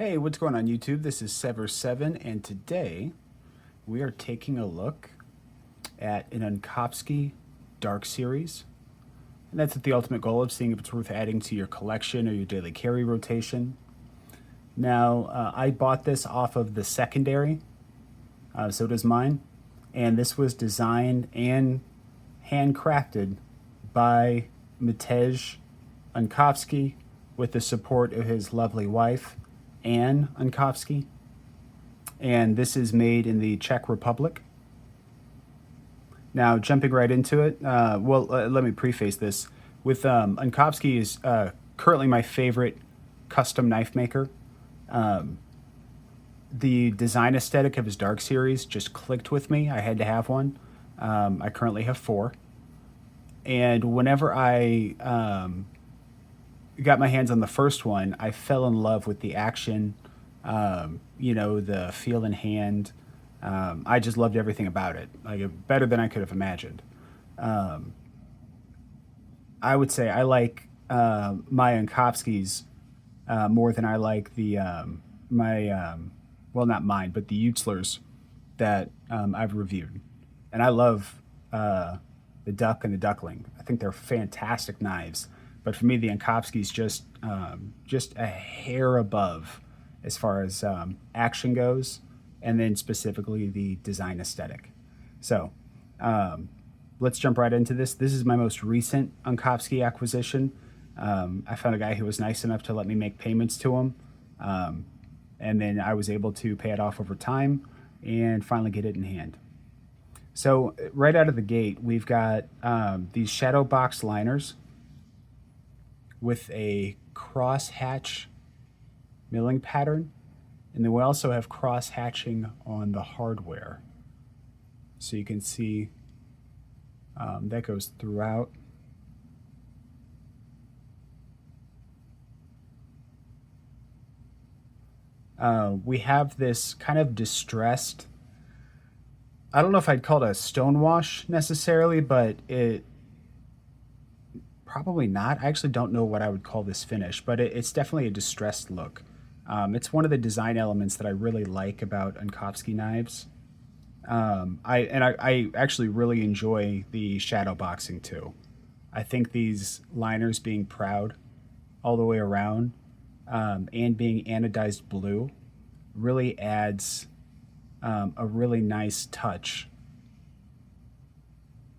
Hey, what's going on YouTube? This is Sever7, and today we are taking a look at an Uncovsky Dark Series. And that's with the ultimate goal of seeing if it's worth adding to your collection or your daily carry rotation. Now, I bought this off of the secondary, so does mine. And this was designed and handcrafted by Matej Uncovsky with the support of his lovely wife, Anne Enkovski, and this is made in the Czech Republic. Now, jumping right into it, let me preface this with Enkovski is currently my favorite custom knife maker. The design aesthetic of his Dark Series just clicked with me. I had to have one. I currently have four, and whenever I got my hands on the first one, I fell in love with the action, the feel in hand. I just loved everything about it, like better than I could have imagined. Um, I would say I like my Enkovskis more than I like the my well, not mine, but the Utzlers that I've reviewed, and I love the duck and the duckling. I think they're fantastic knives. But for me, the Enkovsky's just a hair above as far as action goes, and then specifically the design aesthetic. So let's jump right into this. This is my most recent Uncovsky acquisition. I found a guy who was nice enough to let me make payments to him, and then I was able to pay it off over time and finally get it in hand. So right out of the gate, we've got these shadow box liners with a cross hatch milling pattern, and then we also have cross hatching on the hardware. So you can see that goes throughout. We have this kind of distressed, I don't know if I'd call it a stonewash necessarily, but it probably not. I actually don't know what I would call this finish, but it's definitely a distressed look. It's one of the design elements that I really like about Enkovsky knives. I actually really enjoy the shadow boxing too. I think these liners being proud all the way around and being anodized blue really adds a really nice touch.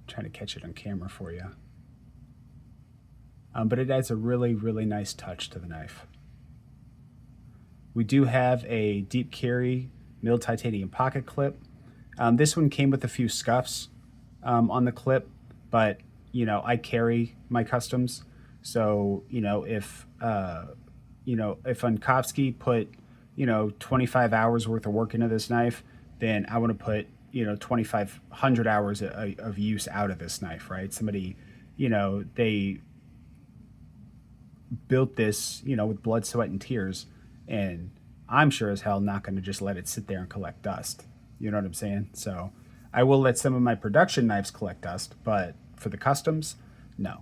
I'm trying to catch it on camera for you. But it adds a really, really nice touch to the knife. We do have a deep carry milled titanium pocket clip. This one came with a few scuffs on the clip, but I carry my customs, so if Uncovsky put 25 hours worth of work into this knife, then I want to put 2,500 hours of use out of this knife, right? Somebody, they built this, with blood, sweat, and tears, and I'm sure as hell not going to just let it sit there and collect dust. You know what I'm saying? So I will let some of my production knives collect dust, but for the customs, no,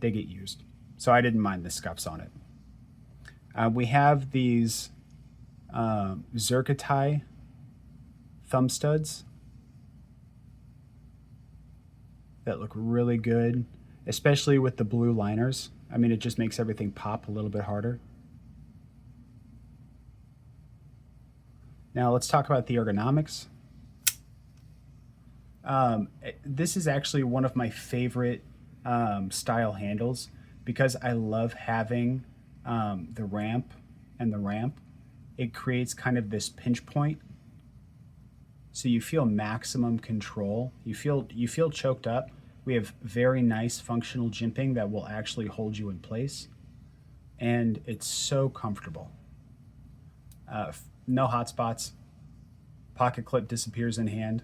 they get used. So I didn't mind the scuffs on it. We have these Zerkatai thumb studs that look really good, especially with the blue liners. I mean, it just makes everything pop a little bit harder. Now let's talk about the ergonomics. This is actually one of my favorite style handles because I love having the ramp and the ramp. It creates kind of this pinch point, so you feel maximum control. You feel choked up. We have very nice functional jimping that will actually hold you in place, and it's so comfortable. No hot spots. Pocket clip disappears in hand.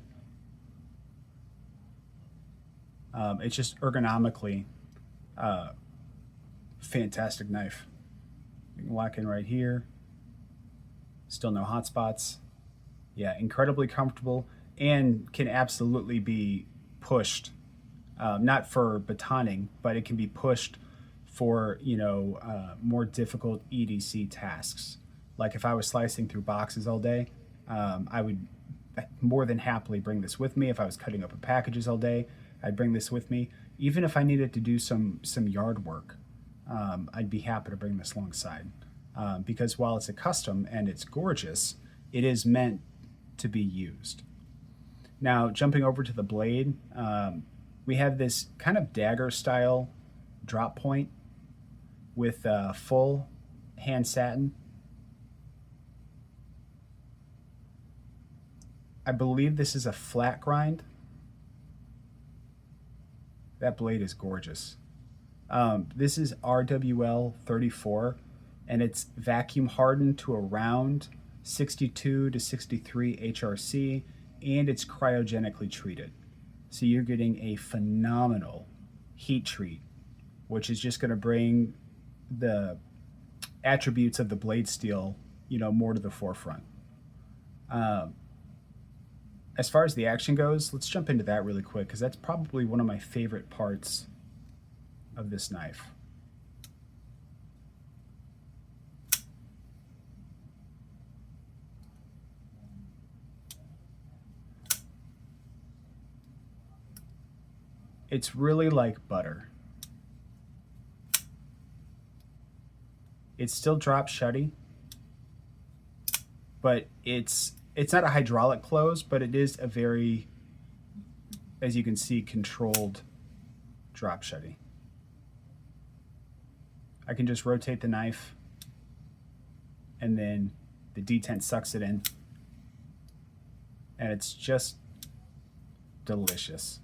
It's just ergonomically fantastic knife. You can lock in right here. Still no hot spots. Yeah, incredibly comfortable and can absolutely be pushed. Not for batoning, but it can be pushed for more difficult EDC tasks. Like if I was slicing through boxes all day, I would more than happily bring this with me. If I was cutting open packages all day, I'd bring this with me. Even if I needed to do some yard work, I'd be happy to bring this alongside. Because while it's a custom and it's gorgeous, it is meant to be used. Now, jumping over to the blade, we have this kind of dagger style drop point with full hand satin. I believe this is a flat grind. That blade is gorgeous. This is RWL 34, and it's vacuum hardened to around 62 to 63 HRC, and it's cryogenically treated. So you're getting a phenomenal heat treat, which is just going to bring the attributes of the blade steel, more to the forefront. As far as the action goes, let's jump into that really quick, because that's probably one of my favorite parts of this knife. It's really like butter. It still drops shutty, but it's not a hydraulic close, but it is a very, as you can see, controlled drop shutty. I can just rotate the knife, and then the detent sucks it in, and it's just delicious.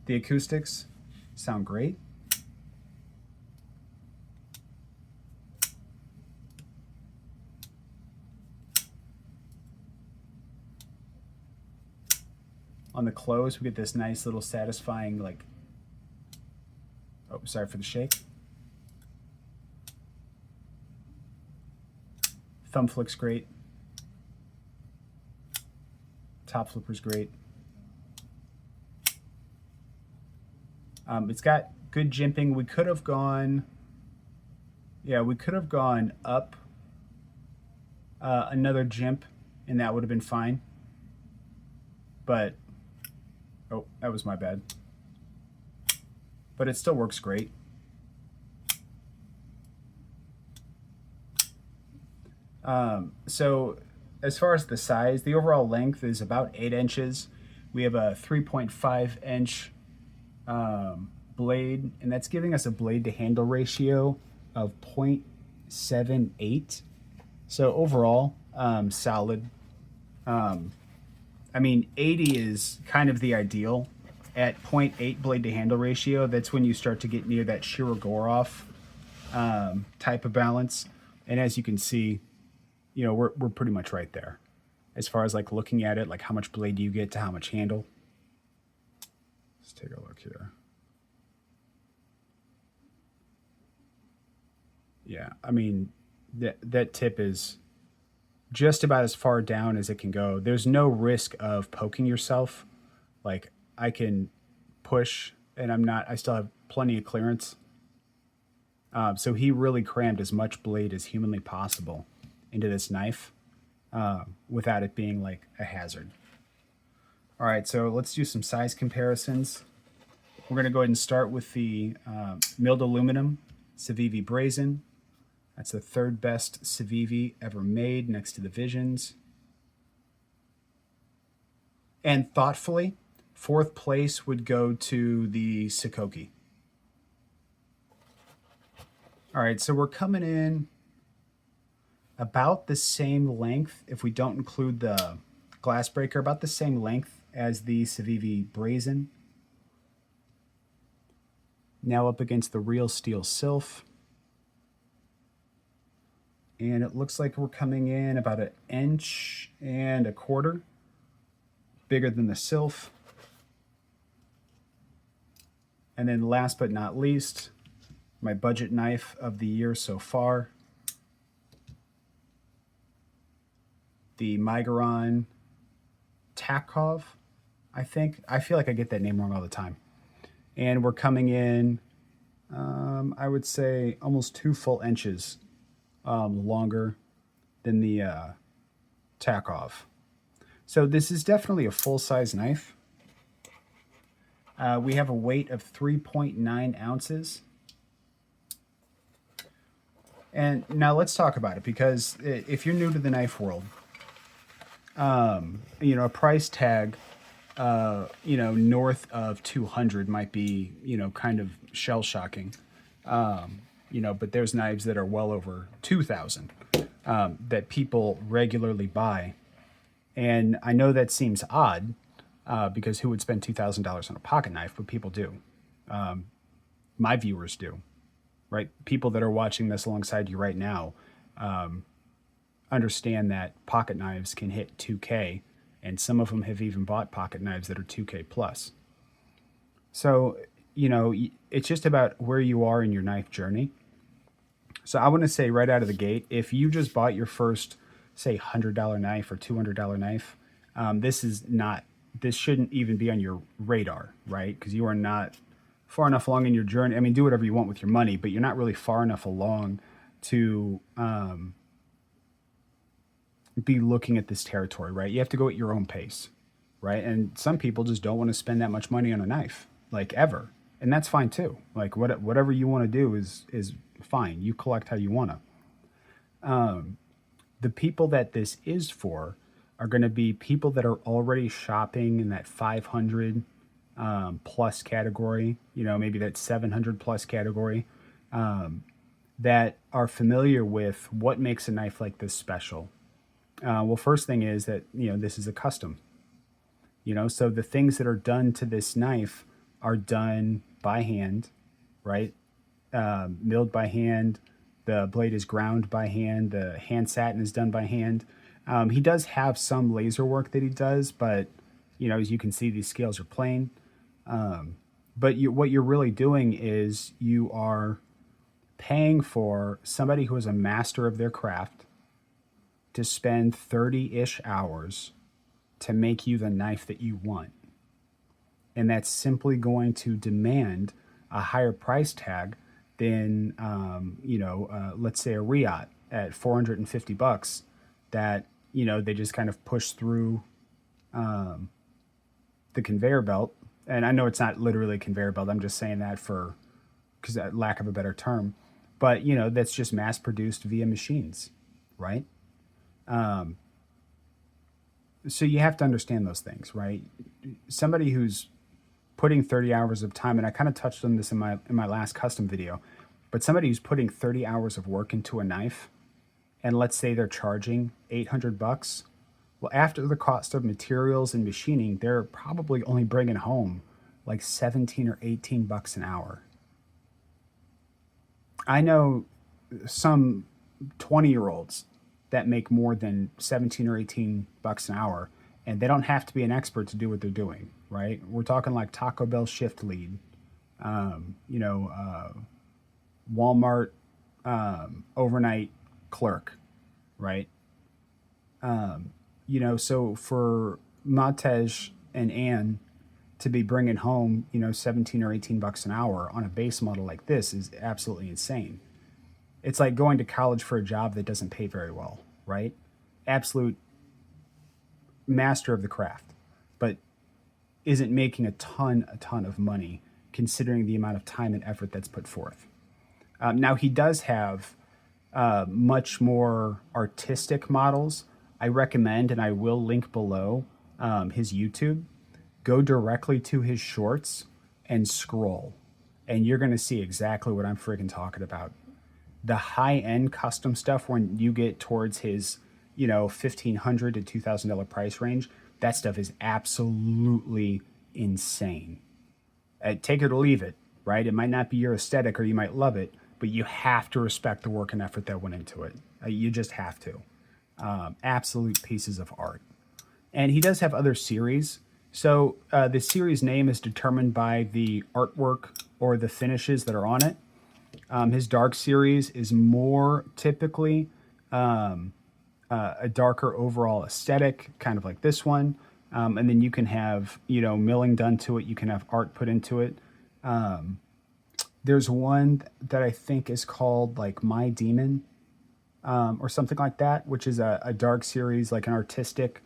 The acoustics sound great. On the close, we get this nice little satisfying, like, oh, sorry for the shake. Thumb flick's great. Top flipper's great. It's got good jimping. We could have gone up another jimp, and that would have been fine. But, oh, that was my bad. But it still works great. So as far as the size, the overall length is about 8 inches. We have a 3.5 inch blade, and that's giving us a blade to handle ratio of 0.78. So overall, solid. I mean, 80 is kind of the ideal. At 0.8 blade to handle ratio, that's when you start to get near that Shirogorov type of balance. And as you can see, we're pretty much right there. As far as like looking at it, like how much blade do you get to how much handle? Let's take a look here. Yeah, I mean, that tip is just about as far down as it can go. There's no risk of poking yourself. Like, I can push, and I still have plenty of clearance. So he really crammed as much blade as humanly possible into this knife without it being like a hazard. All right, so let's do some size comparisons. We're going to go ahead and start with the milled aluminum Civivi Brazen. That's the third best Civivi ever made, next to the Visions. And thoughtfully, fourth place would go to the Sakoki. All right, so we're coming in about the same length, if we don't include the glass breaker, about the same length as the Civivi Brazen. Now up against the real steel Sylph. And it looks like we're coming in about 1.25 inches, bigger than the Sylph. And then last but not least, my budget knife of the year so far, the Migaron Takov, I think. I feel like I get that name wrong all the time. And we're coming in, I would say, almost 2 full inches longer than the Takov. So this is definitely a full-size knife. We have a weight of 3.9 ounces. And now let's talk about it, because if you're new to the knife world, a price tag, north of 200 might be, kind of shell shocking. But there's knives that are well over 2,000 that people regularly buy. And I know that seems odd because who would spend $2,000 on a pocket knife? But people do. My viewers do, right? People that are watching this alongside you right now understand that pocket knives can hit 2K, and some of them have even bought pocket knives that are 2K plus. So, it's just about where you are in your knife journey. So I want to say right out of the gate, if you just bought your first, say, $100 knife or $200 knife, this shouldn't even be on your radar, right? Because you are not far enough along in your journey. I mean, do whatever you want with your money, but you're not really far enough along to be looking at this territory, right? You have to go at your own pace, right? And some people just don't want to spend that much money on a knife, like, ever. And that's fine too. Like, whatever you want to do is fine. You collect how you want to. The people that this is for are going to be people that are already shopping in that 500 plus category, maybe that 700 plus category, that are familiar with what makes a knife like this special. Well, first thing is that, this is a custom, so the things that are done to this knife are done by hand, right? Milled by hand. The blade is ground by hand. The hand satin is done by hand. He does have some laser work that he does, but, as you can see, these scales are plain. But what you're really doing is you are paying for somebody who is a master of their craft to spend 30-ish hours to make you the knife that you want. And that's simply going to demand a higher price tag than, let's say a Riot at $450 that, they just kind of push through the conveyor belt. And I know it's not literally a conveyor belt. I'm just saying that because lack of a better term. But, that's just mass produced via machines, right? So you have to understand those things, right? Somebody who's putting 30 hours of time, and I kind of touched on this in my last custom video, but somebody who's putting 30 hours of work into a knife, and let's say they're charging $800, well, after the cost of materials and machining, they're probably only bringing home like 17 or $18 an hour. I know some 20-year-olds that make more than 17 or $18 an hour, and they don't have to be an expert to do what they're doing, right? We're talking like Taco Bell shift lead, Walmart overnight clerk, right? So for Matej and Ann to be bringing home, 17 or $18 an hour on a base model like this is absolutely insane. It's like going to college for a job that doesn't pay very well, right? Absolute master of the craft, but isn't making a ton of money considering the amount of time and effort that's put forth. Now, he does have much more artistic models. I recommend, and I will link below his YouTube. Go directly to his shorts and scroll, and you're going to see exactly what I'm freaking talking about. The high-end custom stuff, when you get towards his, $1,500 to $2,000 price range, that stuff is absolutely insane. Take it or leave it, right? It might not be your aesthetic, or you might love it, but you have to respect the work and effort that went into it. You just have to. Absolute pieces of art. And he does have other series. So the series name is determined by the artwork or the finishes that are on it. His dark series is more typically a darker overall aesthetic, kind of like this one. And then you can have, milling done to it. You can have art put into it. There's one that I think is called like My Demon. or something like that, which is a dark series, like an artistic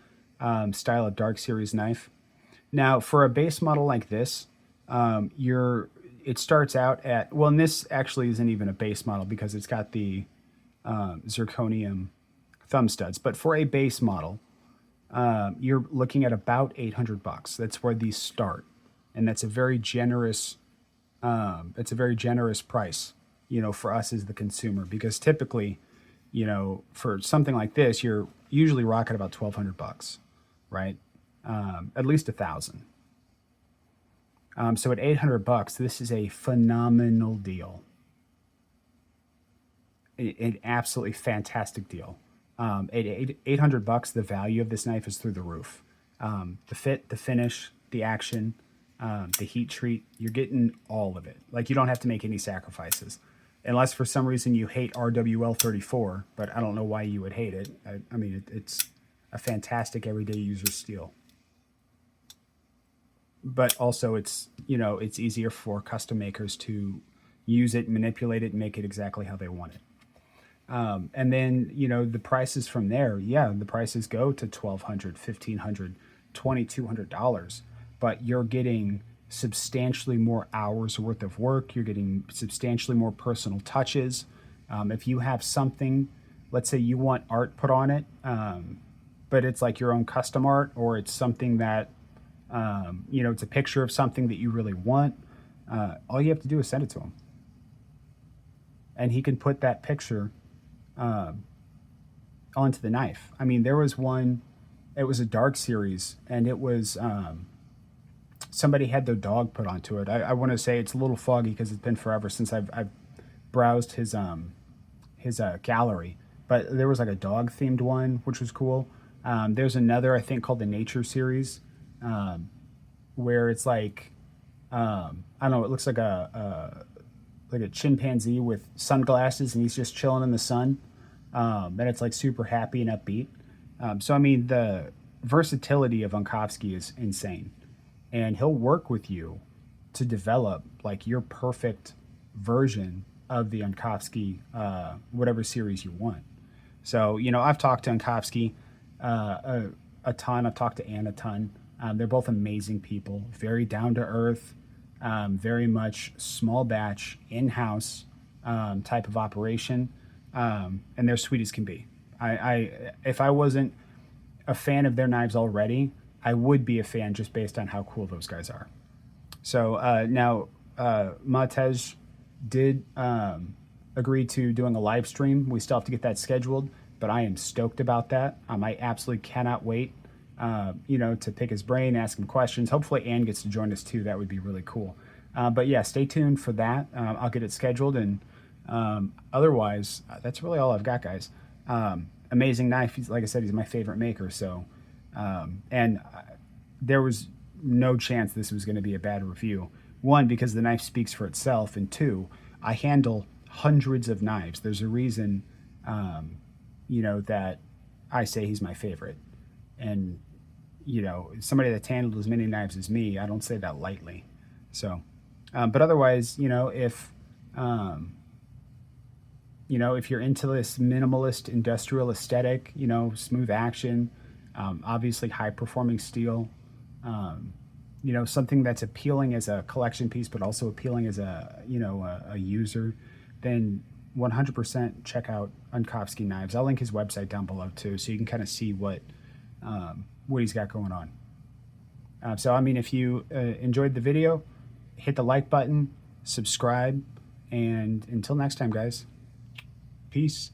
style of dark series knife. Now, for a base model like this, you're it starts out at, well, and this actually isn't even a base model because it's got the zirconium thumb studs. But for a base model, you're looking at about 800 bucks. That's where these start, and that's a very generous. It's a very generous price, for us as the consumer, because typically, for something like this, you're usually rocking about 1,200 bucks, right? At least 1,000. So at 800 bucks, this is a phenomenal deal. An absolutely fantastic deal. At 800 bucks, the value of this knife is through the roof. The fit, the finish, the action, the heat treat, you're getting all of it. Like, you don't have to make any sacrifices. Unless for some reason you hate RWL 34, but I don't know why you would hate it. I mean, it's a fantastic everyday user steel. But also it's easier for custom makers to use it, manipulate it, and make it exactly how they want it. And then, the prices from there, yeah, the prices go to $1,200, $1,500, $2,200, but you're getting substantially more hours worth of work. You're getting substantially more personal touches. If you have something, let's say you want art put on it, but it's like your own custom art, or it's something that, it's a picture of something that you really want, all you have to do is send it to him. And he can put that picture onto the knife. I mean, there was one, it was a dark series, and it was somebody had their dog put onto it. I want to say it's a little foggy because it's been forever since I've browsed his gallery, but there was like a dog themed one, which was cool. There's another, I think, called the Nature series, where it's like, I don't know, it looks like a chimpanzee with sunglasses, and he's just chilling in the sun. And it's like super happy and upbeat. So I mean, the versatility of Uncovsky is insane, and he'll work with you to develop like your perfect version of the Uncovsky, whatever series you want. So I've talked to Uncovsky a ton. I've talked to Ann a ton. They're both amazing people, very down to earth, very much small batch, in house type of operation, and they're sweet as can be. If I wasn't a fan of their knives already, I would be a fan just based on how cool those guys are. So now Matej did agree to doing a live stream. We still have to get that scheduled, but I am stoked about that. I absolutely cannot wait, to pick his brain, ask him questions. Hopefully Ann gets to join us too. That would be really cool. But yeah, stay tuned for that. I'll get it scheduled, and otherwise, that's really all I've got, guys. Amazing knife. Like I said, he's my favorite maker. So, and there was no chance this was going to be a bad review. One, because the knife speaks for itself, and two, I handle hundreds of knives. There's a reason, that I say he's my favorite. And, somebody that's handled as many knives as me, I don't say that lightly. So, but otherwise, if you're into this minimalist industrial aesthetic, smooth action, obviously high performing steel, something that's appealing as a collection piece, but also appealing as a user, then 100% check out Uncovsky knives. I'll link his website down below too, so you can kind of see what he's got going on. So, I mean, if you enjoyed the video, hit the like button, subscribe, and until next time, guys, peace.